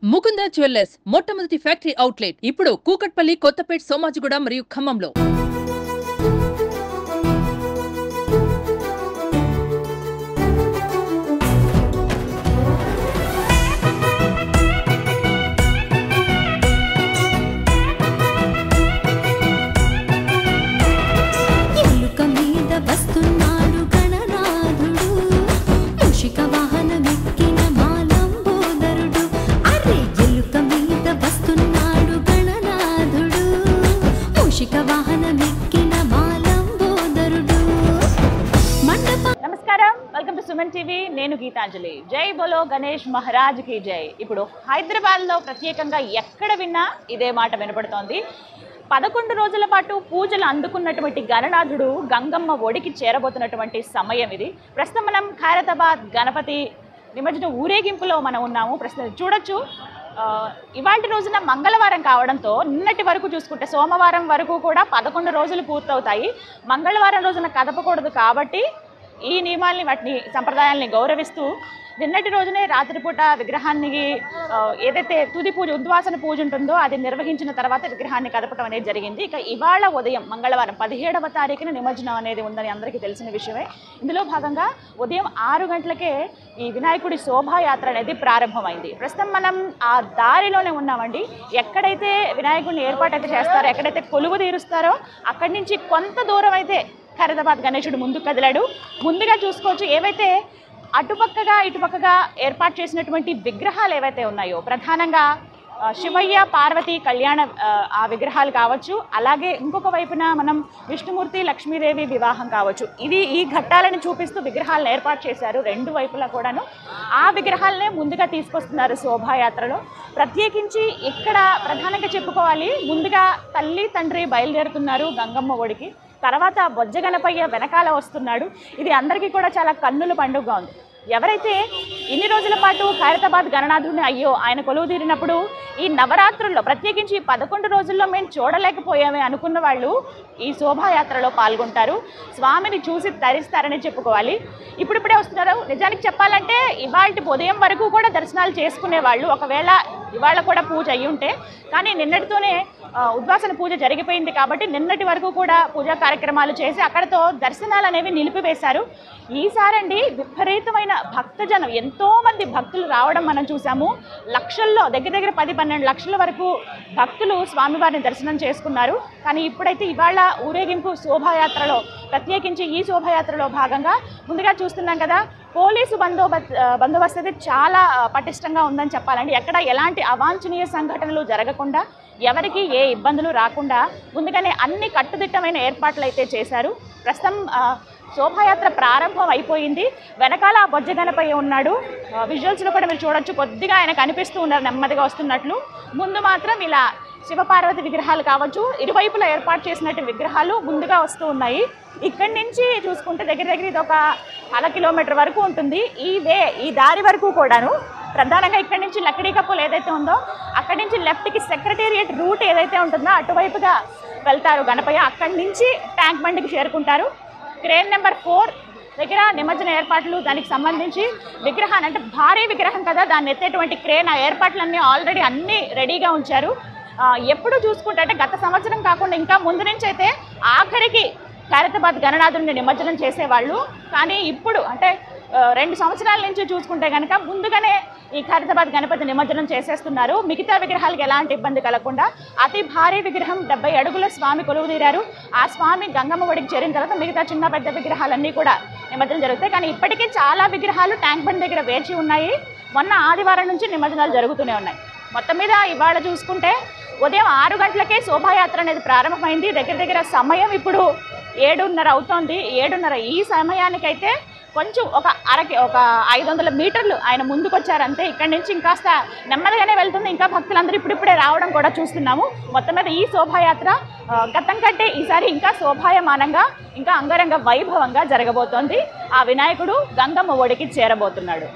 Mukunda jewellers మొట్టమొదటి factory outlet ఇప్పుడు కూకట్పల్లి, కొత్తపేట్, సోమాజిగూడ మరియు ఖమ్మంలో. నమస్కారం, వెల్కమ్ టు సుమన్ టీవీ. నేను గీతాంజలి. జై బోలో గణేష్ మహారాజ్ కి జై. ఇప్పుడు హైదరాబాద్లో ప్రత్యేకంగా ఎక్కడ విన్నా ఇదే మాట వినపడుతోంది. 11 రోజుల పాటు పూజలు అందుకున్నటువంటి గణనాథుడు గంగమ్మ ఒడికి చేరబోతున్నటువంటి సమయం ఇది. ప్రస్తుతం మనం ఖైరతాబాద్ గణపతి నిమజ్జన ఊరేగింపులో మనం ఉన్నాము. ప్రస్తుతం చూడొచ్చు, ఇవాళ రోజున మంగళవారం కావడంతో నిన్నటి వరకు చూసుకుంటే సోమవారం వరకు కూడా 11 రోజులు పూర్తవుతాయి. మంగళవారం రోజున కదపకూడదు కాబట్టి ఈ నియమాల్ని, వాటిని, సంప్రదాయాల్ని గౌరవిస్తూ నిన్నటి రోజునే రాత్రిపూట విగ్రహానికి ఏదైతే తుది పూజ, ఉద్వాసన పూజ ఉంటుందో అది నిర్వహించిన తర్వాత విగ్రహాన్ని కదపడం అనేది జరిగింది. ఇక ఇవాళ ఉదయం మంగళవారం 17వ తారీఖున నిమజ్జనం అనేది ఉందని అందరికీ తెలిసిన విషయమే. ఇందులో భాగంగా ఉదయం 6 గంటలకే ఈ వినాయకుడి శోభాయాత్ర అనేది ప్రారంభమైంది. ప్రస్తుతం మనం ఆ దారిలోనే ఉన్నామండి. ఎక్కడైతే వినాయకుడిని ఏర్పాటైతే చేస్తారో, ఎక్కడైతే కొలువు తీరుస్తారో అక్కడి నుంచి కొంత దూరం అయితే ఖైరతాబాద్ గణేశుడు ముందుకు కదిలాడు. ముందుగా చూసుకోవచ్చు, ఏవైతే అటుపక్కగా ఇటుపక్కగా ఏర్పాటు చేసినటువంటి విగ్రహాలు ఏవైతే ఉన్నాయో, ప్రధానంగా శివయ్య పార్వతి కళ్యాణ ఆ విగ్రహాలు కావచ్చు, అలాగే ఇంకొక వైపున మనం విష్ణుమూర్తి లక్ష్మీదేవి వివాహం కావచ్చు, ఈ ఘట్టాలను చూపిస్తూ విగ్రహాలను ఏర్పాటు చేశారు. రెండు వైపులా కూడాను ఆ విగ్రహాలనే ముందుగా తీసుకొస్తున్నారు శోభాయాత్రలో. ప్రత్యేకించి ఇక్కడ ప్రధానంగా చెప్పుకోవాలి, ముందుగా తల్లి తండ్రి బయలుదేరుతున్నారు గంగమ్మ ఒడికి. తర్వాత బొజ్జ గణపయ్య వెనకాల వస్తున్నాడు. ఇది అందరికీ కూడా చాలా కన్నుల పండుగగా ఉంది. ఎవరైతే ఇన్ని రోజుల పాటు ఖైరతాబాద్ గణనాథుడిని అయ్యో ఆయన కొలువు తీరినప్పుడు ఈ నవరాత్రుల్లో ప్రత్యేకించి 11 రోజుల్లో మేము చూడలేకపోయామే అనుకున్న వాళ్ళు ఈ శోభాయాత్రలో పాల్గొంటారు. స్వామిని చూసి తరిస్తారని చెప్పుకోవాలి. ఇప్పుడిప్పుడే వస్తున్నారు. నిజానికి చెప్పాలంటే ఇవాళ ఉదయం వరకు కూడా దర్శనాలు చేసుకునే వాళ్ళు, ఒకవేళ ఇవాళ కూడా పూజ అయ్యి ఉంటే, కానీ నిన్నటితోనే ఉద్వాసన పూజ జరిగిపోయింది కాబట్టి నిన్నటి వరకు కూడా పూజా కార్యక్రమాలు చేసి అక్కడతో దర్శనాలు అనేవి నిలిపివేశారు. ఈసారండి విపరీతమైన భక్తజనం, ఎంతోమంది భక్తులు రావడం మనం చూసాము. లక్షల్లో, దగ్గర 10-12 లక్షల వరకు భక్తులు స్వామివారిని దర్శనం చేసుకున్నారు. కానీ ఇప్పుడైతే ఇవాళ ఊరేగింపు శోభాయాత్రలో, ప్రత్యేకించి ఈ శోభాయాత్రలో భాగంగా ముందుగా చూస్తున్నాం కదా, పోలీసు బందోబస్తు అయితే చాలా పటిష్టంగా ఉందని చెప్పాలండి. ఎక్కడ ఎలాంటి అవాంఛనీయ సంఘటనలు జరగకుండా, ఎవరికి ఏ ఇబ్బందులు రాకుండా ముందుగానే అన్ని కట్టుదిట్టమైన ఏర్పాట్లు అయితే చేశారు. ప్రస్తుతం శోభాయాత్ర ప్రారంభం అయిపోయింది. వెనకాల బొజ్జ గణపయ్య ఉన్నాడు. విజువల్స్లో కూడా మీరు చూడొచ్చు, కొద్దిగా ఆయన కనిపిస్తూ ఉన్నారు నెమ్మదిగా వస్తున్నట్లు. ముందు మాత్రం ఇలా శివపార్వతి విగ్రహాలు కావచ్చు, ఇరువైపులా ఏర్పాటు చేసినట్టు విగ్రహాలు ముందుగా వస్తూ ఉన్నాయి. ఇక్కడి నుంచి చూసుకుంటే దగ్గర ఇది ఒక 1/2 కిలోమీటర్ వరకు ఉంటుంది. ఈ దారి వరకు కూడాను ప్రధానంగా ఇక్కడి నుంచి లక్కడీ కప్పులు ఏదైతే ఉందో అక్కడి నుంచి లెఫ్ట్కి సెక్రటేరియట్ రూట్ ఏదైతే ఉంటుందో అటువైపుగా వెళ్తారు గణపయ్య. అక్కడి నుంచి ట్యాంక్ బండికి చేరుకుంటారు. క్రేన్ నెంబర్ 4 దగ్గర నిమజ్జన ఏర్పాట్లు, దానికి సంబంధించి విగ్రహాన్ని, అంటే భారీ విగ్రహం కదా, దాన్ని ఎత్తేటువంటి క్రేన్, ఆ ఏర్పాట్లన్నీ ఆల్రెడీ అన్నీ రెడీగా ఉంచారు. ఎప్పుడు చూసుకుంటే, అంటే గత సంవత్సరం కాకుండా ఇంకా ముందు నుంచి అయితే ఆఖరికి ఖైరతాబాద్ గణనాథుడిని నిమజ్జనం చేసేవాళ్ళు. కానీ ఇప్పుడు అంటే 2 సంవత్సరాల నుంచి చూసుకుంటే కనుక ముందుగానే ఈ ఖైరతాబాద్ గణపతి నిమజ్జనం చేసేస్తున్నారు. మిగతా విగ్రహాలకు ఎలాంటి ఇబ్బంది కలగకుండా అతి భారీ విగ్రహం 70 అడుగుల స్వామి కొలువు తీరారు. ఆ స్వామి గంగమ్మ ఒడికి చేరిన తర్వాత మిగతా చిన్న పెద్ద విగ్రహాలన్నీ కూడా నిమజ్జనం జరుగుతాయి. కానీ ఇప్పటికీ చాలా విగ్రహాలు ట్యాంక్ బండ్ దగ్గర వేచి ఉన్నాయి. మొన్న ఆదివారం నుంచి నిమజ్జనాలు జరుగుతూనే ఉన్నాయి. మొత్తం మీద ఇవాళ చూసుకుంటే ఉదయం 6 గంటలకే శోభాయాత్ర అనేది ప్రారంభమైంది. దగ్గర సమయం ఇప్పుడు 7:30 అవుతోంది. 7:30 ఈ సమయానికైతే కొంచెం ఒక 500 మీటర్లు ఆయన ముందుకు వచ్చారంతే. ఇక్కడి నుంచి ఇంకాస్త నెమ్మదిగానే వెళ్తుంది. ఇంకా భక్తులందరూ ఇప్పుడిప్పుడే రావడం కూడా చూస్తున్నాము. మొత్తం మీద ఈ శోభాయాత్ర గతం కంటే ఈసారి ఇంకా శోభాయమానంగా, ఇంకా అంగరంగ వైభవంగా జరగబోతోంది. ఆ వినాయకుడు గంగమ్మ ఒడికి చేరబోతున్నాడు.